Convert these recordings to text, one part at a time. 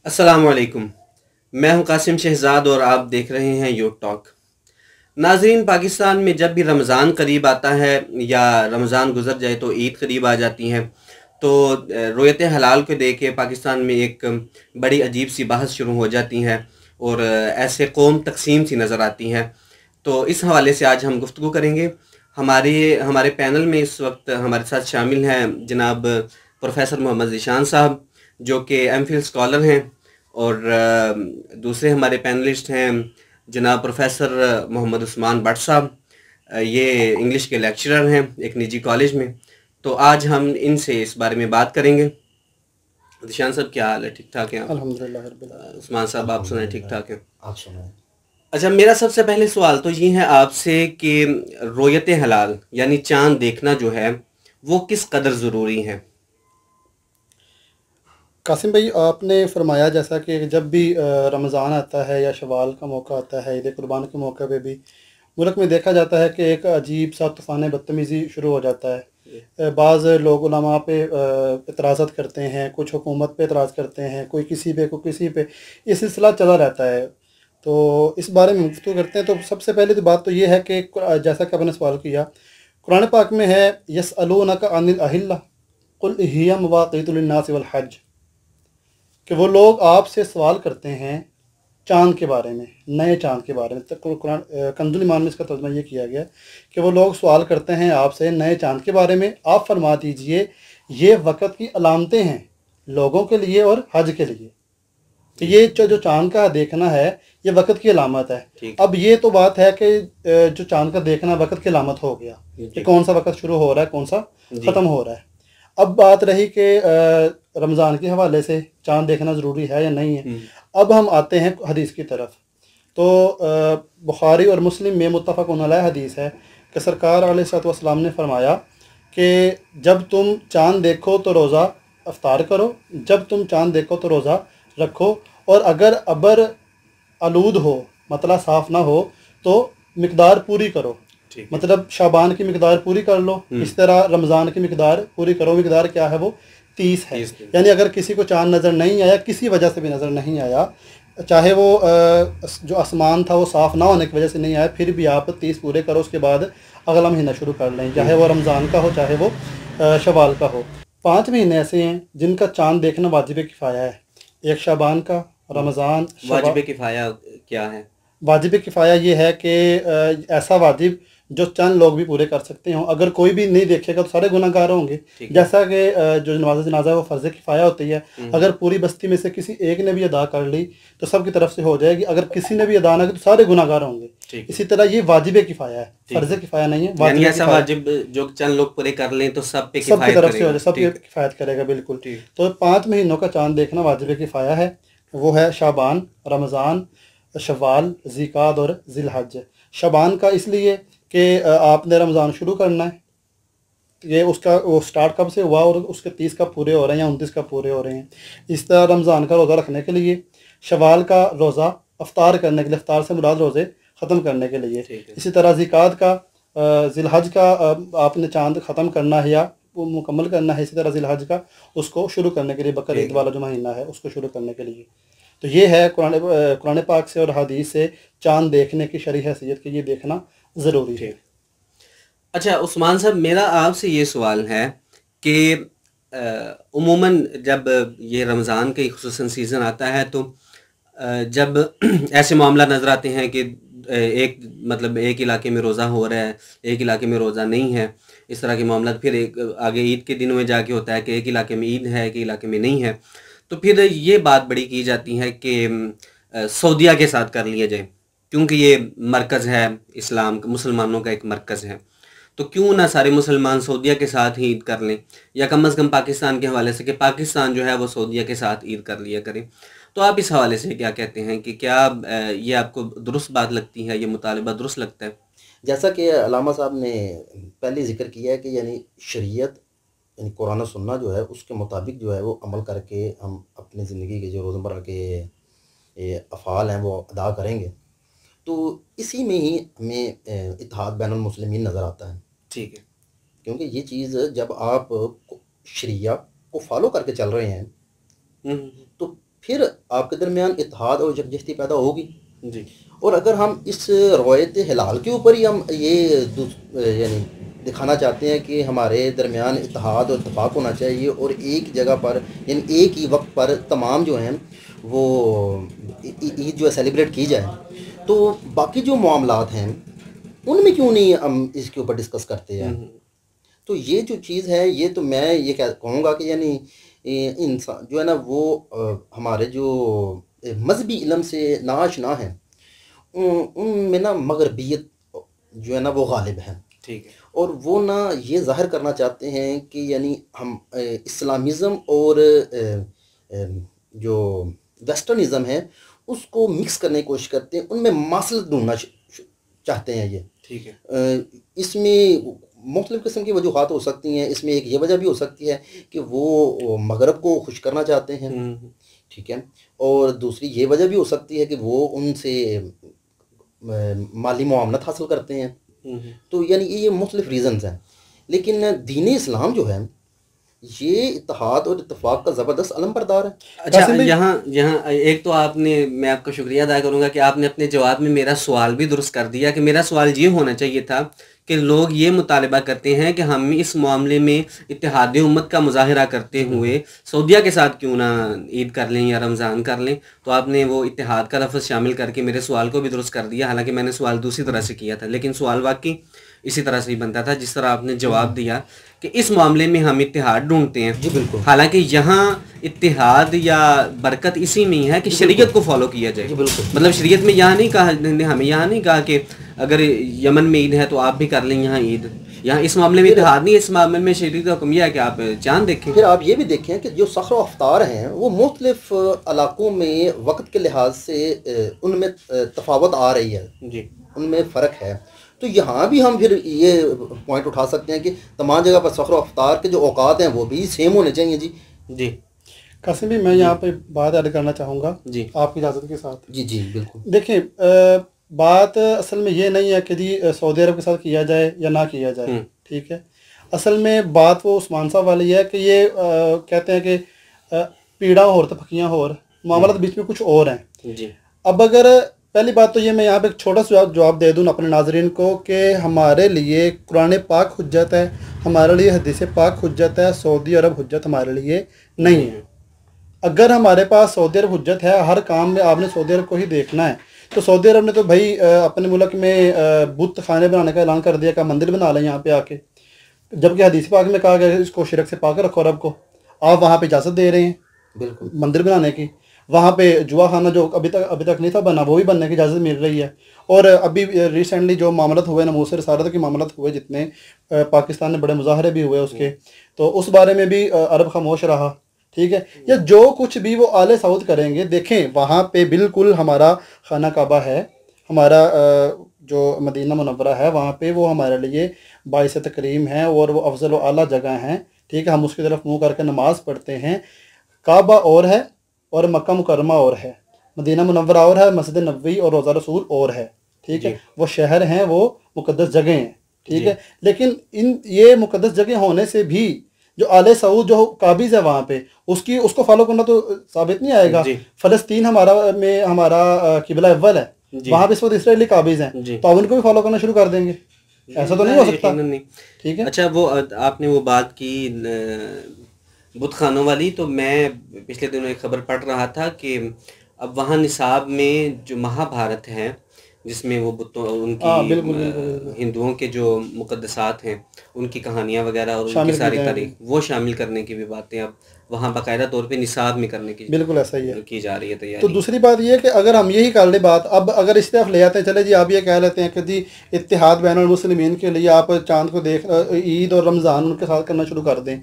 अस्सलाम वालेकुम। मैं हूं कासिम शहजाद और आप देख रहे हैं यो टॉक। नाजरीन, पाकिस्तान में जब भी रमज़ान करीब आता है या रमज़ान गुजर जाए तो ईद करीब आ जाती है, तो रोयत हलाल को देख के पाकिस्तान में एक बड़ी अजीब सी बहस शुरू हो जाती है और ऐसे कौम तकसीम सी नज़र आती है। तो इस हवाले से आज हम गुफ्तगू करेंगे। हमारे पैनल में इस वक्त हमारे साथ शामिल हैं जनाब प्रोफेसर मोहम्मद ज़ीशान साहब, जो कि एमफिल स्कॉलर हैं, और दूसरे हमारे पैनलिस्ट हैं जनाब प्रोफेसर मोहम्मद उस्मान भट्ट साहब। ये इंग्लिश के लेक्चरर हैं एक निजी कॉलेज में। तो आज हम इनसे इस बारे में बात करेंगे। दिशान साहब, क्या हाल है? ठीक ठाक हैं आप? अल्हम्दुलिल्लाह रब्बिल आलमीन। उस्मान साहब, आप सुनाए? ठीक ठाक हैं? आप सुनाएं। अच्छा, मेरा सबसे पहले सवाल तो ये है आपसे कि रोयत हलाल यानी चांद देखना जो है वो किस कदर ज़रूरी है? कासिम भाई, आपने फरमाया जैसा कि जब भी रमज़ान आता है या शवाल का मौका आता है, ईद कुर्बान के मौके पे भी मुल्क में देखा जाता है कि एक अजीब सा तूफ़ान बदतमीज़ी शुरू हो जाता है। बाज़ लोग उलमा पे इतराज़त करते हैं, कुछ हुकूमत पे इतराज़ करते हैं, कोई किसी पे कोई किसी पे, ये सिलसिला चला रहता है। तो इस बारे में गुफ्तगू करते हैं। तो सबसे पहले तो बात तो ये है कि जैसा कि आपने सवाल किया, कुरान पाक में है यसअलूनका अनिल अहिल्ला कुल हिया मवाक़ीतु लिन्नास वल हज, कि वो लोग आपसे सवाल करते हैं चाँद के बारे में, नए चाँद के बारे में। तक कुरान कंजुल ईमान में इसका तर्जुमा ये किया गया कि वो लोग सवाल करते हैं आपसे नए चाँद के बारे में, आप फरमा दीजिए ये वक़्त की अलामतें हैं लोगों के लिए और हज के लिए। तो ये जो चाँद का देखना है ये वक़्त की अलामत है। अब ये तो बात है कि जो चाँद का देखना वक़्त की अलामत हो गया कि कौन सा वक़्त शुरू हो रहा है, कौन सा ख़त्म हो रहा है। अब बात रही कि रमज़ान के हवाले से चाँद देखना ज़रूरी है या नहीं है। अब हम आते हैं हदीस की तरफ। तो बुखारी और मुस्लिम में मुत्तफ़क़ुन अलैह हदीस है कि सरकार अलैहिस्सलातु वस्सलाम ने फरमाया कि जब तुम चाँद देखो तो रोज़ा अफ्तार करो, जब तुम चाँद देखो तो रोज़ा रखो, और अगर अबर आलूद हो, मतलब साफ़ ना हो, तो मिकदार पूरी करो। मतलब शाबान की मिकदार पूरी कर लो, इस तरह रमज़ान की मिकदार पूरी करो। मिकदार क्या है? वो 30 है। यानी अगर किसी को चाँद नज़र नहीं आया, किसी वजह से भी नज़र नहीं आया, चाहे वो जो आसमान था वो साफ़ ना होने की वजह से नहीं आया, फिर भी आप 30 पूरे करो, उसके बाद अगला महीना शुरू कर लें, चाहे वो रमज़ान का हो चाहे वो शवाल का हो। 5 महीने ऐसे हैं जिनका चाँद देखना वाजिब किफ़ाया है। एक शाबान का, रमज़ान। वाजिब किफ़ाया क्या है? वाजिब किफ़ाया ये है कि ऐसा वाजिब जो चंद लोग भी पूरे कर सकते हों। अगर कोई भी नहीं देखेगा तो सारे गुनाहगार होंगे। जैसा कि जो नमाज़ जनाजा है वो फ़र्ज़ किफ़ाया होती है। अगर पूरी बस्ती में से किसी एक ने भी अदा कर ली तो सब की तरफ से हो जाएगी। अगर किसी ने भी अदा ना की तो सारे गुनाहगार होंगे। इसी तरह ये वाजिब किफ़ाया है, फ़र्ज़ किफ़ाया नहीं है। यानी ऐसा वाजिब जो चंद लोग पूरे कर लें तो सब पे सब की किफ़ायत तरफ से हो करेगा। जाए, सब किफ़ायत करेगा, बिल्कुल। तो 5 महीनों का चाँद देखना वाजिब किफ़ाया है। वो है शाबान, रमज़ान, शव्वाल, ज़िलक़ाद और ज़िलहज। शाबान का इसलिए कि आपने रमज़ान शुरू करना है, ये उसका वो स्टार्ट कब से हुआ और उसके 30 कब पूरे हो रहे हैं या 29 कब पूरे हो रहे हैं। इस तरह रमज़ान का रोज़ा रखने के लिए, शवाल का रोज़ा अफ्तार करने के लिए, अफ्तार से मुराद रोज़े ख़त्म करने के लिए। इसी तरह ज़िकात का, ज़िलहज का आपने चाँद ख़त्म करना है या वो मुकम्मल करना है। इसी तरह ज़िलहज का उसको शुरू करने के लिए, बकर ईद वाला जो महीना है उसको शुरू करने के लिए। तो ये है कुरान पाक से और हदीस से चाँद देखने की शरई हैसियत कि ये देखना ज़रूरी है। अच्छा उस्मान साहब, मेरा आपसे ये सवाल है कि उमूमन जब ये रमज़ान के खुसूसन सीज़न आता है तो जब ऐसे मामला नज़र आते हैं कि एक मतलब एक इलाके में रोज़ा हो रहा है, एक इलाके में रोज़ा नहीं है, इस तरह के मामला फिर एक आगे ईद के दिनों में जाके होता है कि एक इलाके में ईद है, एक इलाके में नहीं है। तो फिर ये बात बड़ी की जाती है कि सऊदीया के साथ कर लिया जाए, क्योंकि ये मरकज़ है इस्लाम मुसलमानों का, एक मरकज़ है। तो क्यों ना सारे मुसलमान सऊदीया के साथ ही ईद कर लें, या कम अज़ कम पाकिस्तान के हवाले से कि पाकिस्तान जो है वो सऊदीया के साथ ईद कर लिया करें। तो आप इस हवाले से क्या कहते हैं कि क्या ये आपको दुरुस्त बात लगती है, ये मुतालिबा दुरुस्त लगता है? जैसा कि अलामा साहब ने पहले ज़िक्र किया है कि यानी शरीयत यानी कुरान और सुन्ना जो है उसके मुताबिक जो है वो अमल करके हम अपनी ज़िंदगी के जो रोज़मर्रा के अफ़ाल हैं वो अदा करेंगे। तो इसी में ही हमें इत्तेहाद बैनुल मुस्लिमीन नज़र आता है। ठीक है। क्योंकि ये चीज़ जब आप शरिया को फॉलो करके चल रहे हैं तो फिर आपके दरमियान इत्तेहाद और यकजहती पैदा होगी। जी। और अगर हम इस रवायत हिलाल के ऊपर ही हम ये यानी दिखाना चाहते हैं कि हमारे दरमियान इत्तेहाद और इत्तेफाक होना चाहिए और एक जगह पर यानी एक ही वक्त पर तमाम जो हैं वो ईद जो है सेलिब्रेट की जाए, तो बाकी जो मामलात हैं उनमें क्यों नहीं हम इसके ऊपर डिस्कस करते हैं। तो ये जो चीज़ है, ये तो मैं ये कहूँगा कि यानी इंसान जो है ना वो हमारे जो मजहबी इल्म से नाशना है उनमें ना मगरबियत जो है ना वो गालिब है। ठीक है। और वो ना ये ज़ाहिर करना चाहते हैं कि यानी हम इस्लामिज़म और जो वेस्टर्निज़म है उसको मिक्स करने की कोशिश करते हैं, उनमें मसलत ढूंढना चाहते हैं ये। ठीक है। इसमें मुख्तलिफ़ किस्म की वजूहात हो सकती हैं। इसमें एक ये वजह भी हो सकती है कि वो मगरब को खुश करना चाहते हैं, ठीक है। और दूसरी ये वजह भी हो सकती है कि वो उनसे माली मुआवनत हासिल करते हैं। तो यानी ये मुख्तलिफ रीज़न्स हैं। लेकिन दीन इस्लाम जो है ये इत्तेहाद और इत्तेफाक का ज़बरदस्त अलमबरदार है। अच्छा, यहाँ यहाँ एक तो आपने, मैं आपका शुक्रिया अदा करूँगा कि आपने अपने जवाब में मेरा सवाल भी दुरुस्त कर दिया कि मेरा सवाल ये होना चाहिए था कि लोग ये मुतालबा करते हैं कि हम इस मामले में इत्तेहाद उम्मत का मुजाहिरा करते हुए सऊदिया के साथ क्यों ना ईद कर लें या रमज़ान कर लें। तो आपने वो इत्तेहाद का लफ्ज़ शामिल करके मेरे सवाल को भी दुरुस्त कर दिया। हालांकि मैंने सवाल दूसरी तरह से किया था, लेकिन सवाल वाकई इसी तरह से ही बनता था जिस तरह आपने जवाब दिया कि इस मामले में हम इत्तेहाद ढूंढते हैं। जी बिल्कुल। हालांकि यहाँ इत्तेहाद या बरकत इसी में है कि शरीयत को फॉलो किया जाए। जी बिल्कुल। मतलब शरीयत में यहाँ नहीं कहा, हमें यहाँ नहीं कहा कि अगर यमन में ईद है तो आप भी कर लें यहाँ ईद। यहाँ इस मामले में इत्तेहाद नहीं, इस मामले में शरीयत का हुक्म यह है कि आप चांद देखें। फिर आप ये भी देखें कि जो सख्र अफ्तार हैं वो मुख्तलिफ इलाकों में वक्त के लिहाज से उनमें तफावत आ रही है जी, उनमें फ़र्क है। तो यहाँ भी हम फिर ये पॉइंट उठा सकते हैं कि तमाम जगह पर सख्र अफ्तार के जो औकात हैं वो भी सेम होने चाहिए। जी जी कासिम भी, मैं यहाँ पे बात ऐड करना चाहूँगा जी, आपकी इजाज़त के साथ। जी जी बिल्कुल। देखिए, बात असल में ये नहीं है कि जी सऊदी अरब के साथ किया जाए या ना किया जाए, ठीक है। असल में बात वो उस्मान साहब वाली है कि ये कहते हैं कि पीड़ा और तो फकियाँ और मामला बीच में कुछ और हैं। जी। अब अगर पहली बात तो ये मैं यहाँ पे एक छोटा सा जवाब दे दूँ अपने नाजरीन को कि हमारे लिए कुरान पाक हुज्जत है, हमारे लिए हदीस पाक हुज्जत है, सऊदी अरब हुज्जत हमारे लिए नहीं है। अगर हमारे पास सऊदी अरब हुज्जत है, हर काम में आपने सऊदी अरब को ही देखना है, तो सऊदी अरब ने तो भाई अपने मुल्क में बुत खाने बनाने का ऐलान कर दिया कि मंदिर बना लें यहाँ पे आके, जबकि हदीस पाक में कहा गया इसको शिरक से पाक रखो अरब को। आप वहाँ पे इजाज़त दे रहे हैं बिल्कुल मंदिर बनाने की। वहाँ पे जुआ खाना जो अभी तक नहीं था बना, वो भी बनने की इजाज़त मिल रही है। और अभी रिसेंटली जो मामलत हुए नमूस रसालत के मामलत हुए, जितने पाकिस्तान में बड़े मुजाहरे भी हुए उसके, तो उस बारे में भी अरब खामोश रहा, ठीक है। या जो कुछ भी वो आले सऊद करेंगे, देखें वहाँ पे बिल्कुल हमारा खाना काबा है, हमारा जो मदीना मुनव्वरा है वहाँ पे वो हमारे लिए बाइस तकरीम है और वो अफजल व आला जगह हैं, ठीक है। हम उसकी तरफ मुँह करके नमाज़ पढ़ते हैं। काबा और है और मक्का मुकरमा और है, मदीना मुनव्वरा और है, मस्जिद नबवी और रोज़ा रसूल और है, ठीक है। वो शहर हैं, वो मुक़द्दस जगह हैं, ठीक है। लेकिन ये मुक़द्दस जगह होने से भी जो आले सऊद जो काबिज़ है वहाँ पे उसको फॉलो करना तो साबित नहीं आएगा। फ़लस्तीन हमारा किबला अव्वल है, वहाँ पे इस वक्त इसराइली काबिज़ हैं, तो आप उनको भी फॉलो करना शुरू कर देंगे, ऐसा तो नहीं हो सकता, ठीक है। अच्छा, वो आपने वो बात की बुत खानों वाली, तो मैं पिछले दिनों एक खबर पढ़ रहा था कि अब वहाँ निसाब में जो महाभारत है जिसमें वो बुतों उनकी हिंदुओं के जो मुकद्दसात हैं उनकी कहानियाँ वगैरह और उनकी सारी तारीख वो शामिल करने की भी बातें अब वहाँ बाकायदा तौर पे निसाब में करने की बिल्कुल ऐसा ही है की जा रही है तैयारी। तो दूसरी बात ये है कि अगर हम यही कर ले बात, अब अगर इस तरफ ले आते हैं, चले जी आप ये कह लेते हैं कि जी इत्तेहाद बैनुल मुस्लिमीन के लिए आप चांद को देख ईद और रमज़ान उनके साथ करना शुरू कर दें,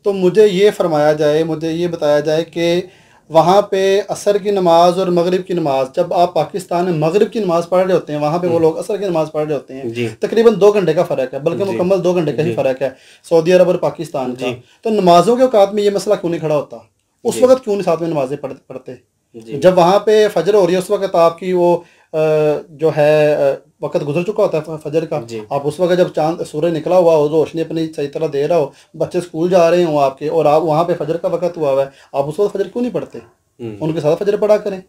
तो मुझे ये फरमाया जाए, मुझे ये बताया जाए कि वहाँ पे असर की नमाज और मगरिब की नमाज, जब आप पाकिस्तान में मगरिब की नमाज पढ़ रहे होते हैं, वहाँ पे वो लोग असर की नमाज पढ़ रहे होते हैं, तकरीबन 2 घंटे का फ़र्क है, बल्कि मुकम्मल 2 घंटे का ही फ़र्क है सऊदी अरब और पाकिस्तान का। तो नमाजों के औकात में ये मसला क्यों नहीं खड़ा होता? उस वक्त क्यों नहीं साथ में नमाजें पढ़ते? जब वहाँ पे फजर हो रही है उस वक्त आपकी वो जो है वक्त गुजर चुका होता है फजर का, आप उस वक्त जब चांद सूरज निकला हुआ हो, रोशनी अपनी सही तरह दे रहा हो, बच्चे स्कूल जा रहे हो आपके, और आप वहाँ पे फजर का वक्त हुआ है, आप उस वक्त फजर क्यों नहीं पढ़ते? उनके साथ फजर पढ़ा करें।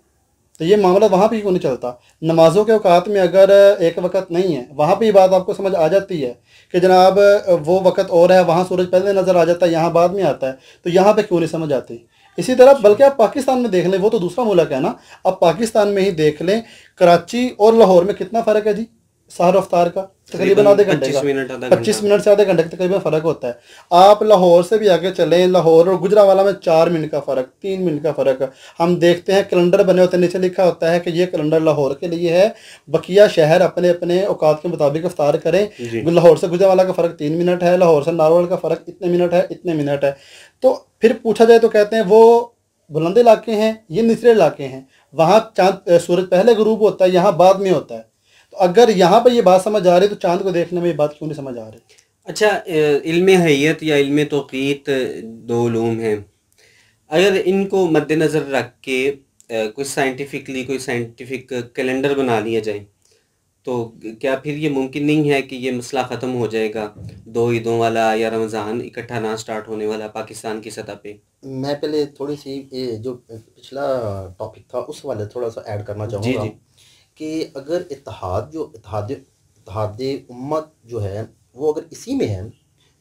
तो ये मामला वहाँ पे क्यों नहीं चलता? नमाजों के औकात में अगर एक वक्त नहीं है, वहाँ पे ये बात आपको समझ आ जाती है कि जनाब वो वक्त और है, वहाँ सूरज पहले नज़र आ जाता है, यहाँ बाद में आता है, तो यहाँ पे क्यों नहीं समझ आती? इसी तरह बल्कि आप पाकिस्तान में देख लें, वो तो दूसरा मुल्क है ना, आप पाकिस्तान में ही देख लें, कराची और लाहौर में कितना फ़र्क है जी सहर अफ्तार का? तकरीबन आधे घंटे का, 25 मिनट से आधे घंटे का तकरीबन फ़र्क होता है। आप लाहौर से भी आगे चलें, लाहौर और गुजरावाला में 4 मिनट का फ़र्क, 3 मिनट का फ़र्क। हम देखते हैं कैलेंडर बने होते हैं, नीचे लिखा होता है कि ये कैलेंडर लाहौर के लिए है, बकिया शहर अपने अपने औकात के मुताबिक इफ्तार करें। लाहौर से गुजरावाला का फ़र्क 3 मिनट है, लाहौर से नारवल का फ़र्क इतने मिनट है, इतने मिनट है। तो फिर पूछा जाए तो कहते हैं वो बुलंद इलाके हैं, ये निचले इलाके हैं, वहाँ चाँद सूरज पहले गुरूब होता है, यहाँ बाद में होता है। तो अगर यहाँ पर ये बात समझ आ रही तो चांद को देखने में ये बात क्यों नहीं समझ आ रही? अच्छा, इल्म हैयत या इल्म तौक़ीत दो उलूम हैं, अगर इनको मद्देनज़र रख के कोई साइंटिफिक कैलेंडर बना लिया जाए तो क्या फिर ये मुमकिन नहीं है कि ये मसला ख़त्म हो जाएगा, 2 ईदों वाला या रमज़ान इकट्ठा ना स्टार्ट होने वाला पाकिस्तान की सतह पे? मैं पहले थोड़ी सी ये जो पिछला टॉपिक था उस वाले थोड़ा सा ऐड करना जी चाहूँगा जी। कि अगर इत्तेहाद उम्मत जो है वो अगर इसी में है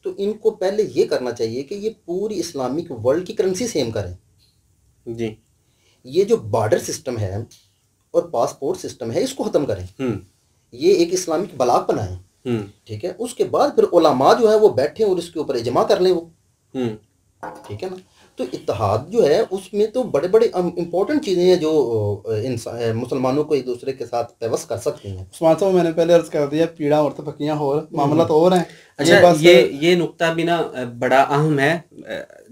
तो इनको पहले ये करना चाहिए कि ये पूरी इस्लामिक वर्ल्ड की करेंसी सेम करें। जी। ये जो बॉर्डर सिस्टम है और पासपोर्ट सिस्टम है इसको ख़त्म करें, ये एक इस्लामिक ब्लॉक बनाएं, ठीक है। उसके बाद फिर उलमा जो है वो बैठे और इसके ऊपर इजमा कर लें वो, ठीक है ना। तो इत्तेहाद जो है उसमें तो बड़े बड़े इम्पोर्टेंट चीज़ें हैं जो मुसलमानों को एक दूसरे के साथ पेवस कर सकती हैं। उस्मान साहब मैंने पहले अर्ज कर दिया, पीड़ा और तफकियाँ और मामला तो और हैं। अच्छा, ये नुक्ता भी ना बड़ा अहम है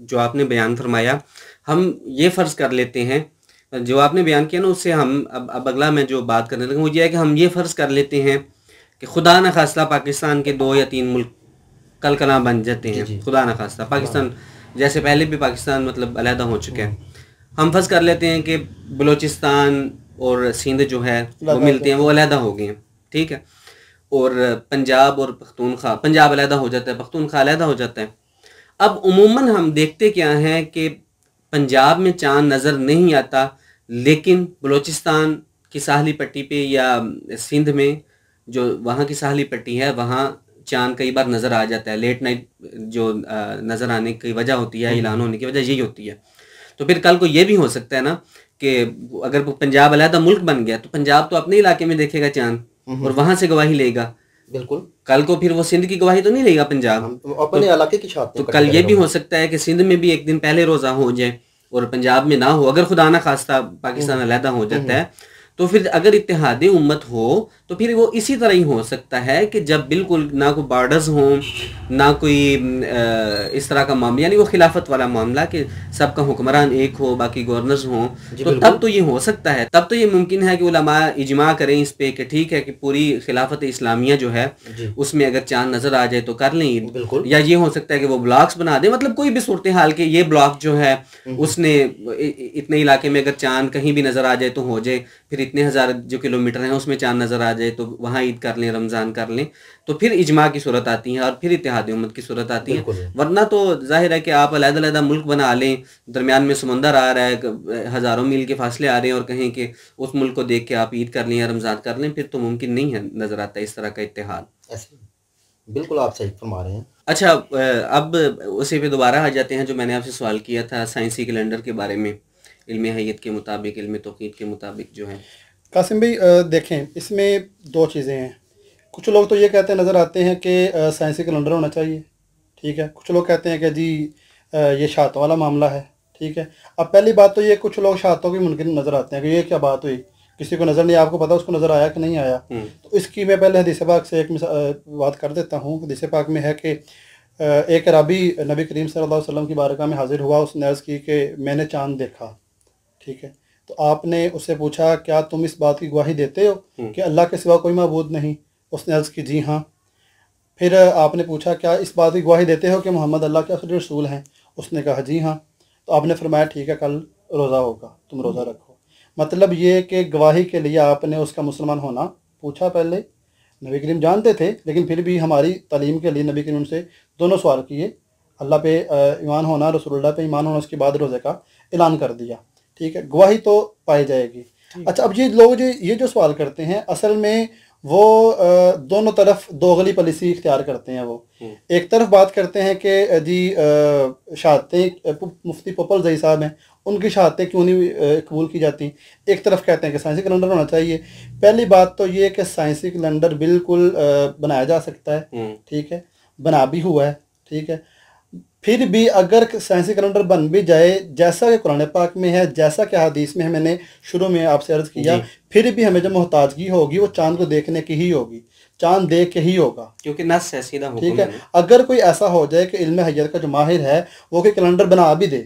जो आपने बयान फरमाया। हम ये फ़र्ज़ कर लेते हैं, जो आपने बयान किया ना उससे हम अब अगला मैं जो बात करने लगा वो ये है कि हम ये फ़र्ज़ कर लेते हैं कि खुदा न खास्ता पाकिस्तान के 2 या 3 मुल्क कल कला बन जाते हैं। खुदा न खास्ता पाकिस्तान जैसे पहले भी पाकिस्तान मतलब अलहदा हो चुका है, हम फर्ज कर लेते हैं कि बलूचिस्तान और सिंध जो है वो मिलते हैं, वो अलहदा हो गए हैं, ठीक है। और पंजाब और पख्तूनख्वा, पंजाब अलहदा हो जाता है, पख्तूनख्वा अलहदा हो जाता है। अब उमूमन हम देखते क्या हैं कि पंजाब में चाँद नज़र नहीं आता, लेकिन बलूचिस्तान की साहली पट्टी पे या सिंध में जो वहाँ की साहली पट्टी है वहाँ चाँद कई बार नज़र आ जाता है। लेट नाइट जो नज़र आने की वजह होती है, ऐलान होने की वजह यही होती है। तो फिर कल को ये भी हो सकता है ना कि अगर पंजाब अलहदा मुल्क बन गया तो पंजाब तो अपने इलाके में देखेगा चाँद और वहाँ से गवाही लेगा। बिल्कुल, कल को फिर वो सिंध की गवाही तो नहीं लेगा पंजाब, अपने इलाके की छाप। तो कल ये भी हो सकता है कि सिंध में भी एक दिन पहले रोज़ा हो जाए और पंजाब में ना हो। अगर खुदा ना खास्ता पाकिस्तान अलहदा हो जाता है तो फिर अगर इत्तेहादी उम्मत हो तो फिर वो इसी तरह ही हो सकता है कि जब बिल्कुल ना कोई बॉर्डर्स हों, ना कोई इस तरह का मामला, यानी वो खिलाफत वाला मामला कि सबका हुक्मरान एक हो, बाकी गवर्नर्स हों, तो तब तो ये हो सकता है, तब तो ये मुमकिन है कि उलमा इजमा करें इस पे कि ठीक है कि पूरी खिलाफत इस्लामिया जो है उसमें अगर चांद नज़र आ जाए तो कर लें। या ये हो सकता है कि वो ब्लॉक्स बना दें, मतलब कोई भी सूरत हाल के ये ब्लॉक जो है उसने इतने इलाके में अगर चांद कहीं भी नज़र आ जाए तो हो जाए, फिर इतने हज़ार जो किलोमीटर हैं उसमें चांद नज़र आ जाए तो वहाँ ईद कर लें, रमज़ान कर लें, तो फिर इजमा की सूरत आती है और फिर इत्तेहादी उम्मत की सूरत आती है। वरना तो जाहिर है कि आप अलग-अलग मुल्क बना लें, दरमियान में समंदर आ रहा है, हज़ारों मील के फासले आ रहे हैं और कहें कि उस मुल्क को देख के आप ईद कर लें या रमज़ान कर लें, फिर तो मुमकिन नहीं है, नज़र आता है इस तरह का इत्तेहाद। बिल्कुल आप सही फरमा रहे हैं। अच्छा, अब उसी पे दोबारा आ जाते हैं जो मैंने आपसे सवाल किया था साइंसी कैलेंडर के बारे में, इल्म हैयत के मुताबिक, इल्म तौक़ीत के मुताबिक जो है। कासिम भाई देखें, इसमें 2 चीज़ें हैं। कुछ लोग तो ये कहते नज़र आते हैं कि साइंसी कैलेंडर होना चाहिए, ठीक है। कुछ लोग कहते हैं कि जी ये शातों वाला मामला है, ठीक है। अब पहली बात तो ये, कुछ लोग शातों की मुनकिर नज़र आते हैं कि ये क्या बात हुई, किसी को नज़र नहीं, आपको पता उसको नज़र आया कि नहीं आया। तो इसकी मैं पहले हदीस पाक से एक बात कर देता हूँ। हदीस पाक में है कि एक राबी नबी करीम सल्लल्लाहु अलैहि वसल्लम की बारगाह में हाजिर हुआ, उसने अर्ज़ की कि मैंने चाँद देखा, ठीक है। तो आपने उससे पूछा क्या तुम इस बात की गवाही देते हो कि अल्लाह के सिवा कोई माबूद नहीं? उसने अर्ज़ की जी हाँ। फिर आपने पूछा क्या इस बात की गवाही देते हो कि मोहम्मद अल्लाह के आखिरी रसूल हैं? उसने कहा जी हाँ। तो आपने फरमाया ठीक है, कल रोज़ा होगा, तुम रोज़ा रखो। मतलब ये कि गवाही के लिए आपने उसका मुसलमान होना पूछा। पहले नबी करीम जानते थे, लेकिन फिर भी हमारी तालीम के लिए नबी करीम से दोनों सवाल किए, अल्लाह पे ईमान होना, रसूलुल्लाह पे ईमान होना, उसके बाद रोज़े का ऐलान कर दिया, ठीक है, गवाही तो पाई जाएगी। अच्छा, अब ये लोग जो ये जो सवाल करते हैं, असल में वो दोनों तरफ दोगली पॉलिसी इख्तियार करते हैं। वो एक तरफ बात करते हैं कि जी शहादतें मुफ्ती पोपल जई साहब हैं, उनकी शहादतें क्यों नहीं कबूल की जाती। एक तरफ कहते हैं कि साइंसी कैलेंडर होना चाहिए। पहली बात तो ये कि साइंसी कैलेंडर बिल्कुल बनाया जा सकता है, ठीक है, बना भी हुआ है, ठीक है। फिर भी अगर साइंसी कैलेंडर बन भी जाए, जैसा कि कुरान पाक में है, जैसा कि हदीस में है, मैंने शुरू में आपसे अर्ज़ किया, फिर भी हमें जो मोहताजगी होगी वो चांद को देखने की ही होगी, चांद देख के ही होगा, क्योंकि नस है, सीधा हुक्म ठीक है। है। अगर कोई ऐसा हो जाए कि इल्म हय्यत का जो माहिर है वो कोई कैलेंडर बना भी दे,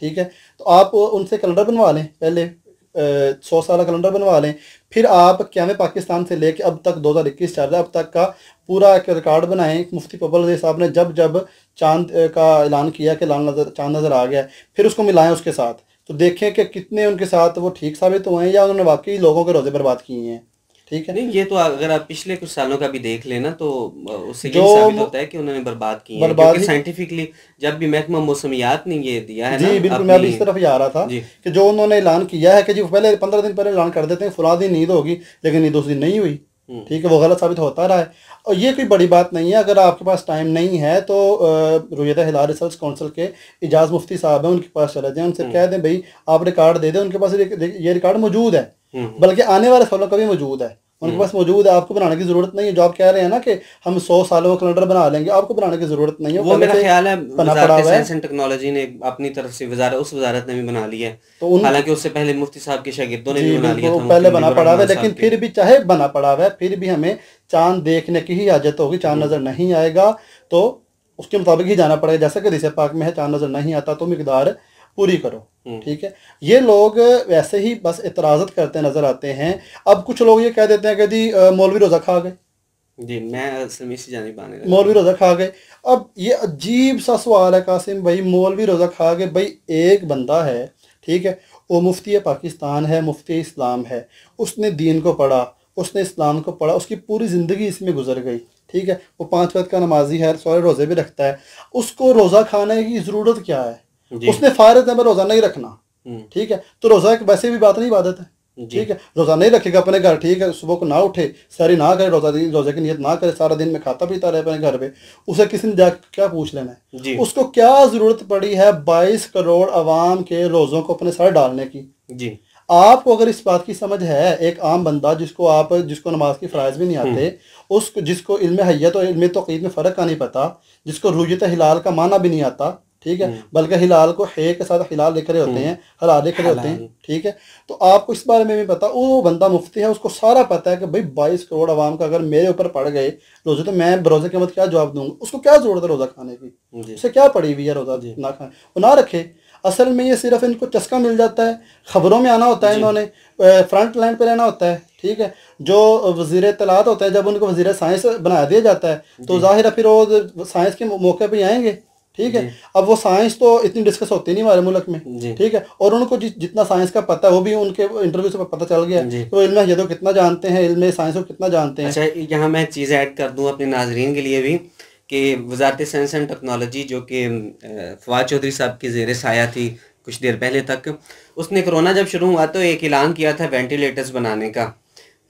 ठीक है, तो आप उनसे कैलेंडर बनवा लें, पहले 100 साल कैलेंडर बनवा लें, फिर आप क़याम पाकिस्तान से लेके अब तक 2021 चल रहा है, अब तक का पूरा एक रिकॉर्ड बनाएं। मुफ्ती पोपल साहब ने जब जब चांद का ऐलान किया कि चांद नज़र आ गया, फिर उसको मिलाएं उसके साथ, तो देखें कि कितने उनके साथ वो ठीक साबित हुए हैं या उन्होंने वाकई लोगों के रोज़े बर्बाद किए हैं, ठीक है। नहीं, ये तो अगर आप पिछले कुछ सालों का भी देख लेना तो उससे जो यही साबित होता है कि उन्होंने बर्बाद किए हैं, बर्बाद क्योंकि ही साइंटिफिकली जब भी महकमा मौसमियात ने ये दिया है जी ना बिल्कुल, मैं अभी इस तरफ ही आ रहा था जी कि जो उन्होंने ऐलान किया है कि जी पहले 15 दिन पहले ऐलान कर देते हैं फलां दिन ईद होगी, लेकिन ईद उस दिन नहीं हुई, ठीक है, वो गलत साबित होता रहा है। और ये कोई बड़ी बात नहीं है। अगर आपके पास टाइम नहीं है तो रुयत हिलाल रिसर्च काउंसिल के इजाज़ मुफ्ती साहब हैं, उनके पास चले जाएं, उनसे कह दें भाई आप रिकॉर्ड दे दें, उनके पास ये रिकॉर्ड मौजूद है, बल्कि आने वाले सालों का भी मौजूद है, उनके पास मौजूद है। आपको बनाने की ज़रूरत नहीं है। जो आप कह रहे हैं ना कि हम 100 सालों का कैलेंडर बना लेंगे, आपको बनाने की ज़रूरत नहीं है। वो मेरा ख्याल है बना पड़ा वजारत हुआ है, साइंस एंड टेक्नोलॉजी ने अपनी तरफ से उस वजारत ने भी बना लिया है, तो हालांकि उससे पहले मुफ्ती साहब के शागिर्दों ने जी भी बना लिया बिल्कुल था, पहले मुफ्ती बना मुजीबुर पड़ा हुआ है, रहमान लेकिन साहब फिर भी चाहे बना पड़ा हुआ है, फिर भी हमें चांद देखने की ही हाजत होगी। चांद नज़र नहीं आएगा तो उसके मुताबिक ही जाना पड़ेगा, जैसा कि हदीस पाक में है चांद नज़र नहीं आता तो मिकदार पूरी करो, ठीक है। ये लोग वैसे ही बस इतराज़त करते नज़र आते हैं। अब कुछ लोग ये कह देते हैं कि जी मौलवी रोज़ा खा गए, जी, मैं असल में इसी जानिब आने लगा। मौलवी रोज़ा खा गए। अब ये अजीब सा सवाल है कासिम भाई, मौलवी रोज़ा खा गए। भाई एक बंदा है, ठीक है, वो मुफ्ती पाकिस्तान है, मुफ्ती इस्लाम है, उसने दीन को पढ़ा, उसने इस्लाम को पढ़ा, उसकी पूरी ज़िंदगी इसमें गुजर गई, ठीक है, वो 5 वक्त का नमाजी है, सारे रोज़े भी रखता है, उसको रोज़ा खाने की ज़रूरत क्या है? उसने फ़ारज़ है रोज़ा नहीं रखना, ठीक है, तो रोज़ा एक वैसे भी बात नहीं, इबादत है, ठीक है, रोज़ा नहीं रखेगा अपने घर, ठीक है, सुबह को ना उठे, सारी ना करे, रोज़े की नियत ना करे, सारा दिन में खाता पीता रहे अपने घर पे, उसे किसी ने जाकर क्या पूछ लेना है? उसको क्या ज़रूरत पड़ी है 22 करोड़ अवाम के रोज़ों को अपने सर डालने की? जी, आपको अगर इस बात की समझ है, एक आम बंदा जिसको नमाज की फ़राइज़ भी नहीं आते, उसको जिसको इल्म हय्यत और इल्म तौक़ीद में फ़र्क का नहीं पता, जिसको रुयत हिलाल का माना भी नहीं आता, ठीक है, बल्कि हिलाल को हे के साथ हिलाल लिख रहे होते हैं, हलाल लिख रहे होते हैं, ठीक है, तो आपको इस बारे में भी पता, वो बंदा मुफ्ती है, उसको सारा पता है कि भाई 22 करोड़ आवाम का अगर मेरे ऊपर पड़ गए रोज़े, तो मैं रोज़े के मत क्या जवाब दूंगा? उसको क्या ज़रूरत है रोज़ा खाने की? उसे क्या पड़ी हुई है रोज़ा ना खाए, वो ना रखे। असल में ये सिर्फ इनको चस्का मिल जाता है, ख़बरों में आना होता है, इन्होंने फ्रंट लाइन पे रहना होता है, ठीक है। जो वज़ीर इत्तलात होता है, जब उनको वज़ीर साइंस बना दिया जाता है तो ज़ाहिर है फिर वो साइंस के मौके पे आएंगे, ठीक है। अब वो साइंस तो इतनी डिस्कस होती नहीं हमारे मुल्क में, ठीक है, और उनको जितना साइंस का पता है वो भी उनके इंटरव्यू से पता चल गया, तो इल्म हय्यत को कितना जानते हैं, इल्म साइंस को कितना जानते हैं। अच्छा, यहाँ मैं चीज़ ऐड कर दूँ अपने नाजरीन के लिए भी कि वजारत साइंस एंड टेक्नोलॉजी जो कि फवाद चौधरी साहब की ज़ेर साया थी कुछ देर पहले तक, उसने कोरोना जब शुरू हुआ तो एक ऐलान किया था वेंटिलेटर्स बनाने का।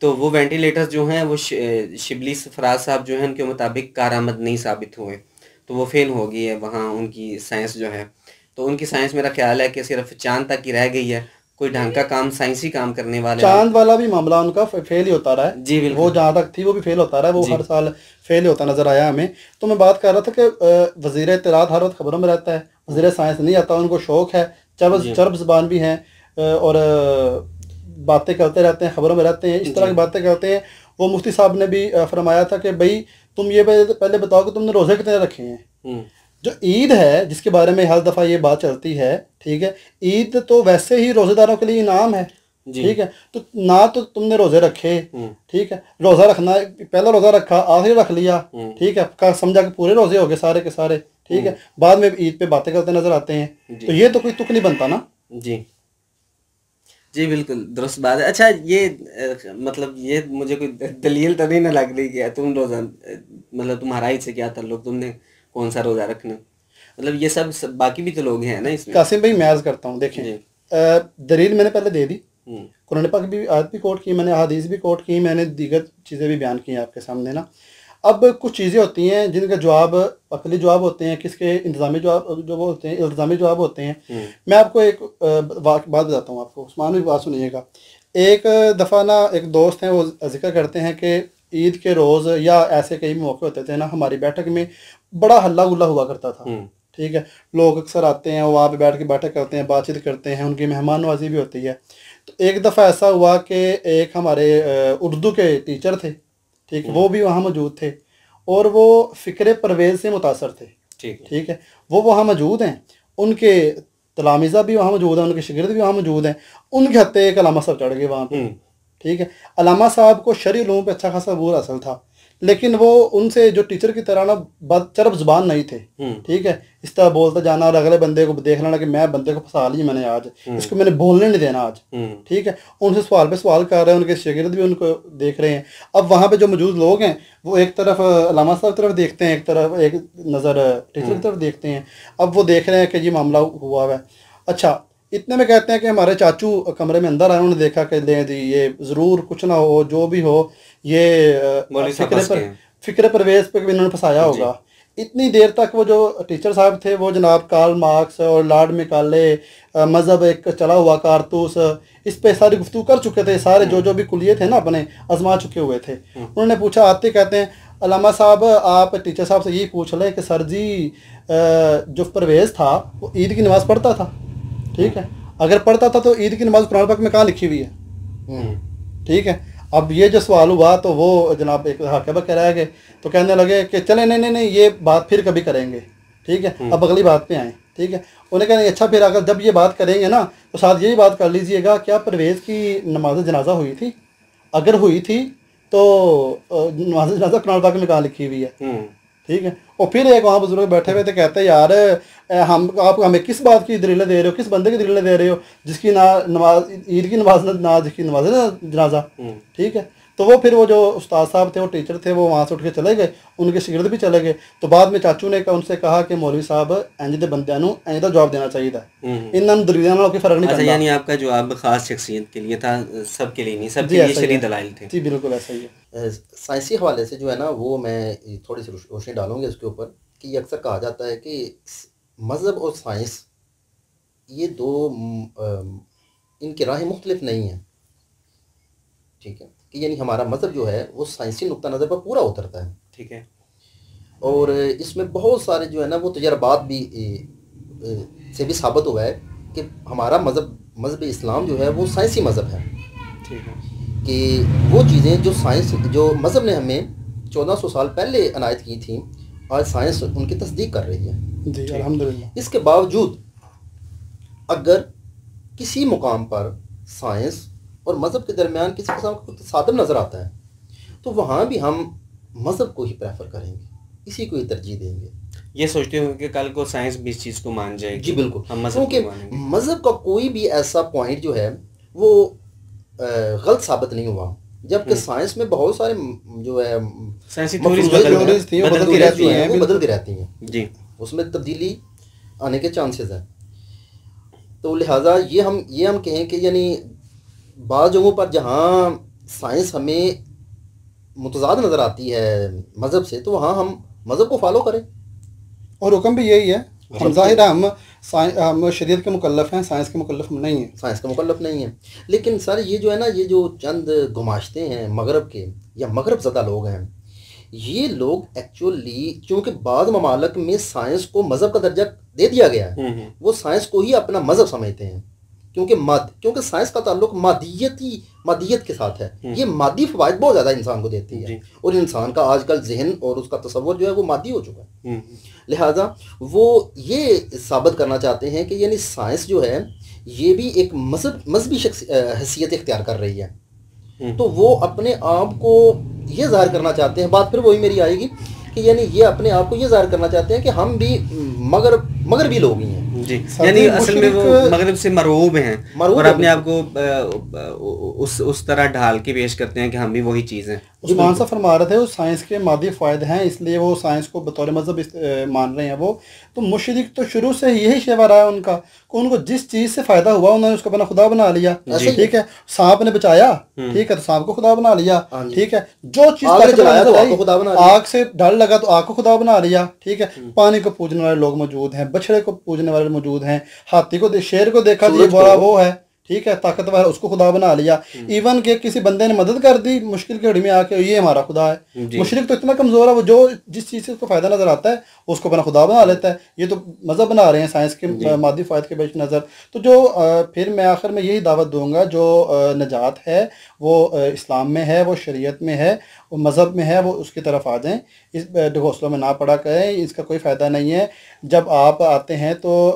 तो वो वेंटिलेटर्स जो हैं वो शिबली फराज साहब जो हैं उनके मुताबिक कारआमद नहीं साबित हुए, तो वो फेल हो गई है वहाँ उनकी साइंस जो है। तो उनकी साइंस मेरा ख्याल है कि सिर्फ चांद तक ही रह गई है, कोई ढंग का काम साइंसी काम करने वाले। चांद वाला भी मामला उनका फेल ही होता रहा है जी बिल्कुल, वो जहाँ तक थी वो भी फेल होता रहा है, वो हर साल फेल ही होता नजर आया हमें। तो मैं बात कर रहा था कि वज़ीर इत्तलात हर वक्त खबरों में रहता है, वज़ीर साइंस नहीं आता, उनको शौक है, चरब ज़बान भी हैं और बातें करते रहते हैं, खबरों में रहते हैं, इस तरह की बातें करते हैं। वो मुफ्ती साहब ने भी फरमाया था कि भाई तुम ये पहले बताओ कि तुमने रोज़े कितने रखे हैं। जो ईद है जिसके बारे में हर दफ़ा ये बात चलती है, ठीक है, ईद तो वैसे ही रोज़ेदारों के लिए इनाम है, ठीक है, तो ना तो तुमने रोज़े रखे, ठीक है, रोज़ा रखना पहला रोज़ा रखा, आखिरी रख लिया, ठीक है, समझा कि पूरे रोज़े हो गए सारे के सारे, ठीक है, बाद में ईद पे बातें करते नजर आते हैं, तो ये तो कोई तुक नहीं बनता ना। जी जी बिल्कुल दुरुस्त बात है। अच्छा, ये मतलब ये मुझे कोई दलील तो नहीं ना लग रही कि तुम रोज़ा मतलब तुम्हारा ही से क्या ताल्लुक, तुमने कौन सा रोज़ा रखना, मतलब ये सब बाकी भी तो लोग हैं ना इसमें। कासिम भाई मैं अर्ज़ करता हूँ, देखें दलील मैंने पहले दे दी, हम्म, कुरान पाक भी आयत भी कोट की मैंने, हदीस भी कोट की मैंने, दीगर चीज़ें भी बयान की हैं आपके सामने ना। अब कुछ चीज़ें होती हैं जिनका जवाब अकली जवाब होते हैं, किसके इंतज़ामी जवाब जो वो होते हैं इल्ज़ामी जवाब होते हैं। मैं आपको एक बात बताता हूँ आपको, उस्मान भी बात सुनिएगा। एक दफ़ा ना एक दोस्त हैं, वो जिक्र करते हैं कि ईद के रोज़ या ऐसे कई मौके होते थे ना, हमारी बैठक में बड़ा हल्ला गुल्ला हुआ करता था। ठीक है, लोग अक्सर आते हैं, वहाँ पे बैठ के बैठक करते हैं, बातचीत करते हैं, उनकी मेहमान नवाजी भी होती है। तो एक दफ़ा ऐसा हुआ कि एक हमारे उर्दू के टीचर थे, ठीक, वो भी वहाँ मौजूद थे और वो फ़िक्र परवेज़ से मुतासर थे। ठीक है, वो वहाँ मौजूद हैं, उनके तलामिज़ा भी वहाँ मौजूद हैं, उनके शागिर्द भी वहाँ मौजूद हैं। उनके हत्ते एक अलामा साहब चढ़ गए वहाँ पे। ठीक है, अलामा साहब को शरई उलूम पे अच्छा खासा अबूर हासिल था, लेकिन वो उनसे जो टीचर की तरह ना चरब जुबान नहीं थे। ठीक है, इस तरह बोलता जाना और अगले बंदे को देख लेना कि मैं बंदे को फंसा ली मैंने आज, इसको मैंने बोलने नहीं देना आज। ठीक है, उनसे सवाल पे सवाल कर रहे हैं, उनके शागिर्द भी उनको देख रहे हैं। अब वहाँ पे जो मौजूद लोग हैं वो एक तरफ अलामा साहब की तरफ देखते हैं, एक तरफ एक नज़र टीचर की तरफ देखते हैं। अब वो देख रहे हैं कि ये मामला हुआ हुआ है। अच्छा, इतने में कहते हैं कि हमारे चाचू कमरे में अंदर आए, उन्होंने देखा कि ले जी ये ज़रूर कुछ ना हो, जो भी हो ये फ़िक्र परवेज़ पे भी इन्होंने फंसाया होगा। इतनी देर तक वो जो टीचर साहब थे वो जनाब कार्ल मार्क्स और लॉर्ड मैकाले, मज़हब एक चला हुआ कारतूस, इस पे सारी गुफ्तगू कर चुके थे। सारे जो भी कुलिये थे ना अपने आजमा चुके हुए थे। उन्होंने पूछा, आते कहते हैं अलामा साहब आप टीचर साहब से यही पूछ लें कि सर जी जो परवेज़ था वो ईद की नमाज़ पढ़ता था। ठीक है, अगर पढ़ता था तो ईद की नमाज़ कुरान पाक में कहाँ लिखी हुई है? ठीक है, अब ये जो सवाल हुआ तो वो जनाब एक हाकिम कह रहे हैं तो कहने लगे कि चले नहीं ये बात फिर कभी करेंगे। ठीक है, अब अगली बात पे आए। ठीक है, उन्हें कहने अच्छा फिर अगर जब ये बात करेंगे ना तो साथ यही बात कर लीजिएगा, क्या परवेज़ की नमाज जनाजा हुई थी? अगर हुई थी तो नमाज जनाजा कुरान पाक में कहाँ लिखी हुई है? ठीक है, और फिर एक वहाँ बुजुर्ग बैठे हुए थे, कहते हैं यार हम आप हमें किस बात की दलीलें दे रहे हो, किस बंदे की दलीलें दे रहे हो जिसकी ना नमाज ईद की नमाज ना जिसकी नमाज है ना जनाजा। ठीक है, तो वो फिर वो जो उस्ताद साहब थे, वो टीचर थे, वो वहाँ से उठ के चले गए, उनके शागिर्द भी चले गए। तो बाद में चाचू ने उनसे कहा कि मौलवी साहब इंज दे बंदियां नूं इंज दा जवाब देना चाहिए, इन्होंने दलीलों नाल कोई फर्क नहीं पड़ता। यानी आपका जवाब खास शख्सियत के लिए था, सबके लिए नहीं, सबके लिए शरई दलाइल थे। जी बिल्कुल ऐसा ही है। साइंसी हवाले से जो है ना वो मैं थोड़ी सी रोशनी डालूंगी इसके ऊपर कि ये अक्सर कहा जाता है कि मज़हब और साइंस ये दो इनकी राहें मुख्तलिफ नहीं हैं। ठीक है, कि यानी हमारा मज़हब जो है वो साइंसी नुक्ता नज़र पर पूरा उतरता है। ठीक है, और इसमें बहुत सारे जो है ना वो तजर्बात भी से भी साबित हुआ है कि हमारा मज़हब इस्लाम जो है वो साइंसी मज़हब है। ठीक है, कि वो चीज़ें जो साइंस जो मज़हब ने हमें 1400 साल पहले अनायत की थी, आज साइंस उनकी तस्दीक कर रही है। जी अल्हम्दुलिल्लाह। इसके बावजूद अगर किसी मुकाम पर साइंस और मज़हब के दरमियान किसी किस्म का तसादम नज़र आता है तो वहाँ भी हम मज़हब को ही प्रेफर करेंगे, इसी को ही तरजीह देंगे। ये सोचते हो कि कल को साइंस भी इस चीज़ को मान जाएगी? जी बिल्कुल, हम मज़हब क्योंकि मज़हब का कोई भी ऐसा पॉइंट जो है वो गलत साबित नहीं हुआ, जबकि साइंस में बहुत सारे जो है साइंसी बदलती रहती हैं जी, उसमें तब्दीली आने के चांसेस हैं। तो लिहाजा ये हम कहें कि यानी बाज़ जगहों पर जहाँ साइंस हमें मुतज़ाद नज़र आती है मज़हब से, तो वहाँ हम मज़हब को फॉलो करें। और हुक्म भी यही है, हम ज़ाहिर है हम शरीयत के मुकल्लफ हैं, साइंस के मुकल्लफ नहीं हैं। साइंस का मुकल्लफ नहीं है, लेकिन सर ये जो है ना, ये जो चंद गुमाश्ते हैं मगरब के या मगरब ज़दा लोग हैं, ये लोग एक्चुअली चूँकि बाद ममालक में साइंस को मज़हब का दर्जा दे दिया गया है, वो साइंस को ही अपना मज़हब समझते हैं। क्योंकि साइंस का ताल्लुक मादियत के साथ है। ये मादी फ़वाइद बहुत ज़्यादा इंसान को देती है, और इंसान का आजकल जहन और उसका तसव्वुर जो है वो मादी हो चुका है। लिहाजा वो ये साबित करना चाहते हैं कि यानी साइंस जो है ये भी एक मजहबी हैसियत इख्तियार कर रही है, तो वो अपने आप को ये ज़ाहिर करना चाहते हैं। बात फिर वही मेरी आएगी कि यानी ये अपने आप को ये ज़ाहिर करना चाहते हैं कि हम भी मगरबी लोग ही हैं। जी, यानी असल में वो मगरब से मरऊब हैं और अपने आप को उस तरह ढाल के पेश करते हैं कि हम भी वही चीज़ हैं। उस्मान साहब फरमा रहे थे वो साइंस के मादी फ़ायदे हैं, इसलिए वो साइंस को बतौर मज़हब मान रहे हैं वो। तो मुशरिक तो शुरू से यही शेवा रहा है उनका कि उनको जिस चीज़ से फ़ायदा हुआ उन्होंने उसको अपना खुदा बना लिया। ठीक है, सांप ने बचाया, ठीक है, तो सांप को खुदा बना लिया। ठीक है, जो चीज़ आग से डर लगा तो आग को खुदा बना लिया। ठीक है, पानी को पूजने वाले लोग मौजूद हैं, बछड़े को पूजने वाले मौजूद हैं, हाथी को शेर को देखा जी बड़ा वो है, ठीक है, ताकतवर, उसको खुदा बना लिया। इवन के किसी बंदे ने मदद कर दी मुश्किल की घड़ी में आके, ये हमारा खुदा है। मुशरिक तो इतना कमजोर है, वो जो जिस चीज़ से उसको फायदा नजर आता है उसको अपना खुदा बना लेता है। ये तो मजहब बना रहे हैं साइंस के मादी फायदे के पेश नज़र। तो जो फिर मैं आखिर में यही दावत दूंगा, जो नजात है वो इस्लाम में है, वो शरीयत में है, वो मज़हब में है, वो उसकी तरफ आ जाएं। इस घोंसलों में ना पड़ा करें, इसका कोई फ़ायदा नहीं है। जब आप आते हैं तो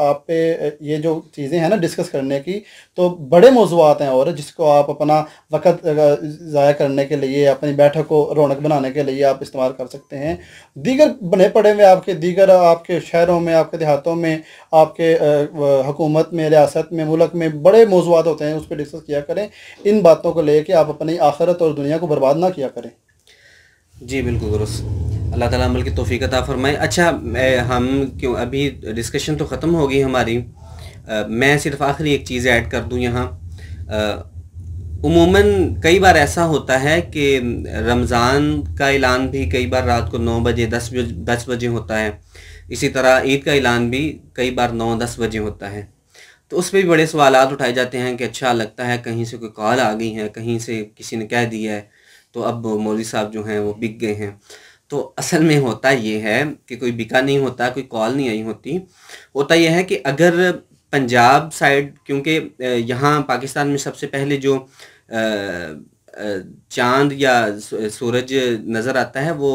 आप पे ये जो चीज़ें हैं ना डिस्कस करने की, तो बड़े मौज़ूआत हैं और जिसको आप अपना वक़्त ज़ाया करने के लिए, अपनी बैठक को रौनक बनाने के लिए आप इस्तेमाल कर सकते हैं। दीगर बने पड़े हुए आपके दीगर आपके शहरों में, आपके देहातों में, आपके हुकूमत में, रियासत में, मुल्क में बड़े मौज़ूआत होते हैं, उस पर डिस्कस किया करें। इन बातों को लेके आप अपनी आखिरत और दुनिया को बर्बाद ना किया करें। जी बिल्कुल दुरुस्त, अल्लाह ताला अमल की तौफीक अता फरमाए। अच्छा, हम क्यों अभी डिस्कशन तो ख़त्म हो गई हमारी, मैं सिर्फ आखिरी एक चीज़ ऐड कर दूं यहाँ। उमूमन कई बार ऐसा होता है कि रमज़ान का ऐलान भी कई बार रात को 9 बजे 10 बजे होता है। इसी तरह ईद का ऐलान भी कई बार 9-10 बजे होता है। तो उस पर भी बड़े सवालात उठाए जाते हैं कि अच्छा लगता है कहीं से कोई कॉल आ गई है, कहीं से किसी ने कह दिया है, तो अब मौलवी साहब जो हैं वो बिक गए हैं। तो असल में होता ये है कि कोई बिका नहीं होता, कोई कॉल नहीं आई होती। होता यह है कि अगर पंजाब साइड, क्योंकि यहाँ पाकिस्तान में सबसे पहले जो चांद या सूरज नज़र आता है वो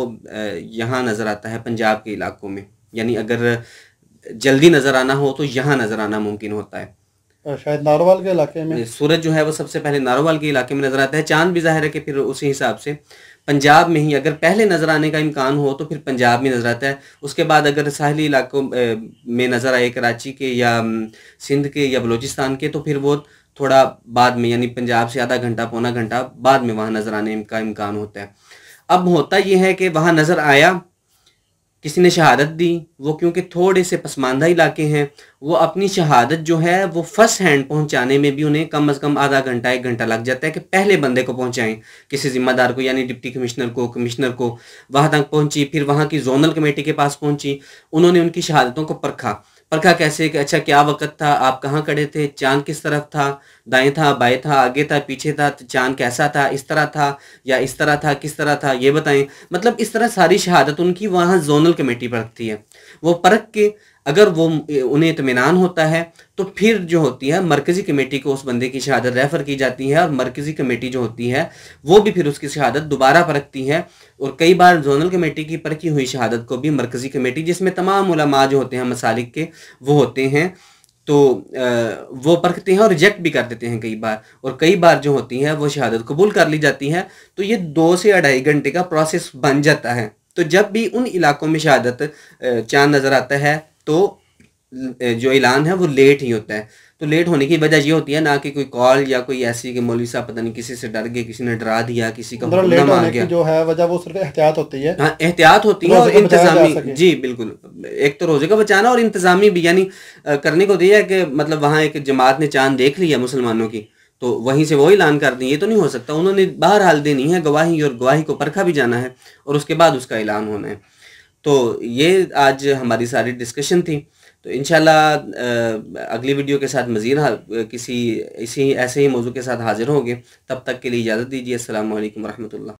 यहाँ नज़र आता है पंजाब के इलाकों में। यानी अगर जल्दी नज़र आना हो तो यहाँ नज़र आना मुमकिन होता है। शायद नारोवाल के इलाके में सूरज जो है वो सबसे पहले नारोवाल के इलाके में नज़र आता है। चांद भी ज़ाहिर है कि फिर उसी हिसाब से पंजाब में ही अगर पहले नज़र आने का इम्कान हो तो फिर पंजाब में नज़र आता है। उसके बाद अगर साहली इलाकों में नज़र आए, कराची के या सिंध के या बलूचिस्तान के, तो फिर वो थोड़ा बाद में, यानी पंजाब से आधा घंटा पौना घंटा बाद में वहाँ नज़र आने का इम्कान होता है। अब होता ये है कि वहाँ नज़र आया, किसी ने शहादत दी, वो क्योंकि थोड़े से पसमानदा इलाके हैं, वो अपनी शहादत जो है वो फर्स्ट हैंड पहुंचाने में भी उन्हें कम से कम आधा घंटा 1 घंटा लग जाता है कि पहले बंदे को पहुंचाएं, किसी जिम्मेदार को, यानी डिप्टी कमिश्नर को, कमिश्नर को। वहां तक पहुंची, फिर वहां की जोनल कमेटी के पास पहुंची, उन्होंने उनकी शहादतों को परखा कैसे कि अच्छा क्या वक्त था, आप कहाँ खड़े थे, चांद किस तरफ था, दाएं था, बाएं था, आगे था, पीछे था, चांद कैसा था, इस तरह था या इस तरह था, किस तरह था, ये बताएं। मतलब इस तरह सारी शहादत उनकी वहाँ जोनल कमेटी परखती है। वो परख के अगर वो उन्हें इत्मीनान होता है तो फिर जो होती है मरकज़ी कमेटी को उस बंदे की शहादत रेफ़र की जाती है, और मरकज़ी कमेटी जो होती है वो भी फिर उसकी शहादत दोबारा परखती है। और कई बार जोनल कमेटी की परखी हुई शहादत को भी मरकज़ी कमेटी, जिसमें तमाम उलमा जो होते हैं मसालिक के वो होते हैं, तो वो परखते हैं और रिजेक्ट भी कर देते हैं कई बार। और कई बार जो होती है वो शहादत कबूल कर ली जाती है। तो ये 2 से 2.5 घंटे का प्रोसेस बन जाता है। तो जब भी उन इलाकों में शहादत चांद नज़र आता है तो जो ऐलान है वो लेट ही होता है। तो लेट होने की वजह ये होती है ना कि कोई कॉल या कोई ऐसी कि मौलवी साहब पता नहीं किसी से डर गए, किसी ने डरा दिया, किसी का हुक्म ना मान गया, जो है वजह वो सिर्फ एहतियात होती है। हाँ, एहतियात होती है और इंतजामी, जी बिल्कुल, एक तो रोजे का बचाना और इंतजामी भी, यानी करने को दिया कि मतलब वहाँ एक जमात ने चांद देख लिया मुसलमानों की, तो वहीं से वो ऐलान कर दी। ये तो नहीं हो सकता, उन्होंने बहरहाल देनी है गवाही, और गवाही को परखा भी जाना है और उसके बाद उसका ऐलान होना है। तो ये आज हमारी सारी डिस्कशन थी। तो इंशाल्लाह अगली वीडियो के साथ मज़ीद किसी इसी ऐसे ही मौजू के साथ हाजिर होंगे। तब तक के लिए इजाज़त दीजिए। अस्सलामु अलैकुम रहमतुल्लाह।